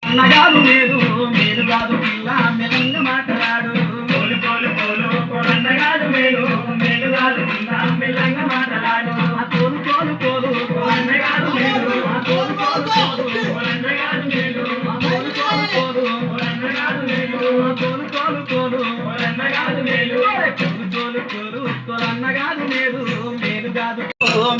అన్నగారు మీరు మీరు కాదు పిల్ల మెల్లంగా మాట్లాడు కోలు కోలు కోలు కోలన్నగారు మీరు మీరు కాదు పిల్ల మెల్లంగా మాట్లాడు కోలు కోలు కోలు కోలన్నగారు మీరు కోలు కోలు కోలు కోలన్నగారు మీరు కోలు కోలు కోలు కోలన్నగారు మీరు కోలు కోలు కోలు కోలన్నగారు మీరు కోలు కోలు కోలు కోలన్నగారు మీరు మీరు కాదు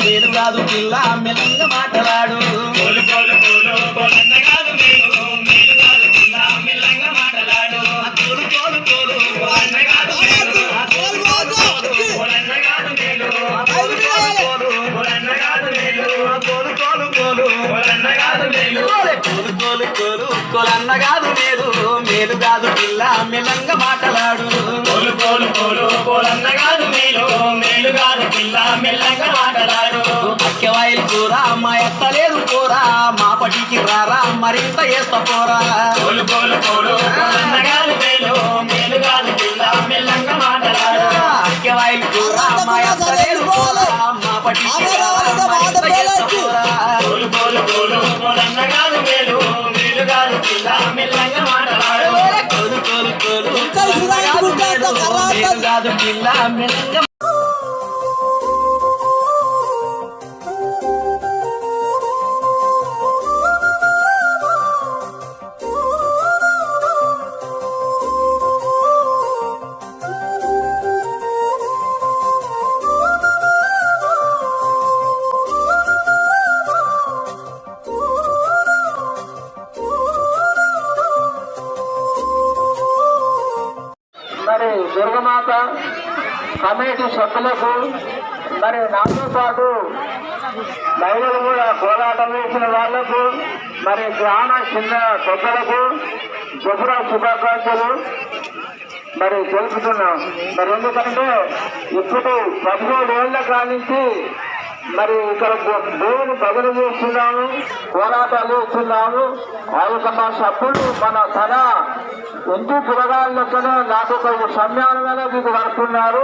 మీరు కాదు పిల్ల మెల్లంగా మాట్లాడు కోలు కోలు కోలు కోలన్నగారు మీరు మీరు కాదు పిల్ల మెల్లంగా మాట్లాడు కోలు కోలు కోలు కోలన్నగారు మీరు కోలు కోలు కోలు కోలన్నగారు మీరు కోలు కోలు కోలు కోలన్నగారు మీరు కోలు కోలు కోలు కోలన్నగారు మీరు కోలు కోలు కోలు కోలన్నగారు మీరు మీరు కాదు పిల్ల మెల్లంగా మాట్లాడు కోలు కోలు కోలు కోలన్నగారు మీరు మేలు కాదు పిల్ల మెల్లంగా మాట్లాడు అక్కవాయిల్ కూర మా ఎత్తలేదు కూర మా పటికి రారా మరింత వేస్తా పోరా కోలు కోలు కోలు కోలన్నగారు మేలు మేలు కాదు పిల్ల మెల్లంగా మాట్లాడు అక్కవాయిల్ కూర మా ఎత్తలేదు కూర మా పటికి రారా మరింత వేస్తా పోరా కోలు కోలు కోలు కోలన్నగారు మేలు మేలు కాదు పిల్ల మెల్లంగా మాట్లాడు కోలు కోలు కోలు మేలు కాదు పిల్ల మెల్లంగా మరి దుర్గమాత కమిటీ సభ్యులకు మరి నాతో పాటు మహిళలు కూడా పోరాటం వేసిన వాళ్లకు మరి గ్రామ చిన్న పెద్దలకు దసరా శుభాకాంక్షలు మరి తెలుపుతున్నాం. మరి ఎందుకంటే ఇప్పుడు 17 ఏళ్ల కానించి మరి ఇక్కడ దేవుని భజన చేస్తున్నాము, పోరాటాలు చేస్తున్నాము. ఆ యొక్క మా సభ్యులు తన ఇంటి పురగాళ్ళలోనే నాకు ఒక సమ్మానమైన మీకు పడుతున్నారు.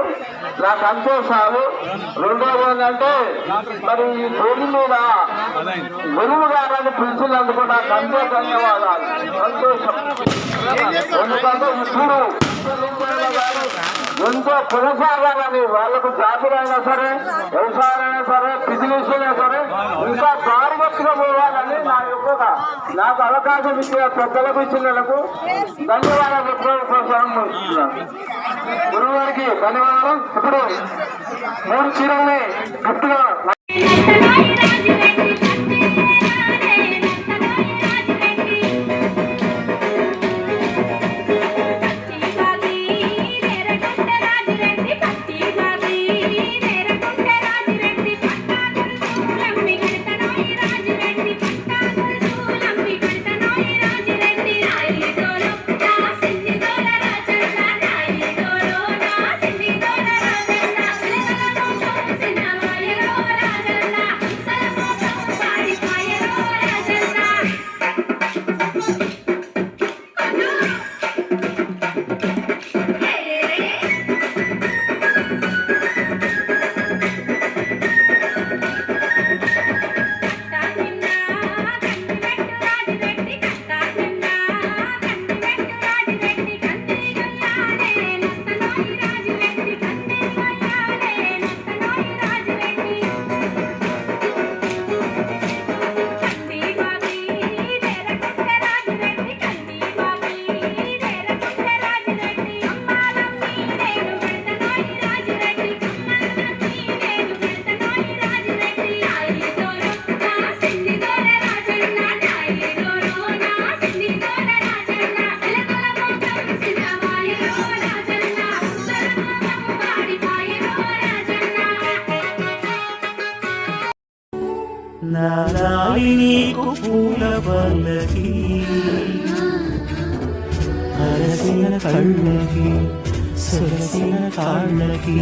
నాకు సంతోషాలు. రెండోది ఏంటంటే మరి ఈ భూమి మీద గురువు గారని పిలిచినందుకు నాకు అంతే ధన్యవాదాలు, సంతోషం. ఎందుకంటే ఇప్పుడు ఎంతో కొనసాగాలని వాళ్ళకు జాతులైనా సరే, వ్యవసాయమైనా సరే, బిజినెస్ అయినా సరే ఇంకా జాగ్రత్తగా పోవాలని నాకు అవకాశం ఇచ్చిన పెద్దలకు ఇచ్చినందుకు ధన్యవాదాలు ప్రోత్సాహం. గురువు గారికి ధన్యవాదాలు. ఇప్పుడు 3 చీరల్ని గిఫ్ట్గా నారాయి నీకు పూల పల్లకి అరసిన కళ్ళకి సొరసిన కాళ్ళకి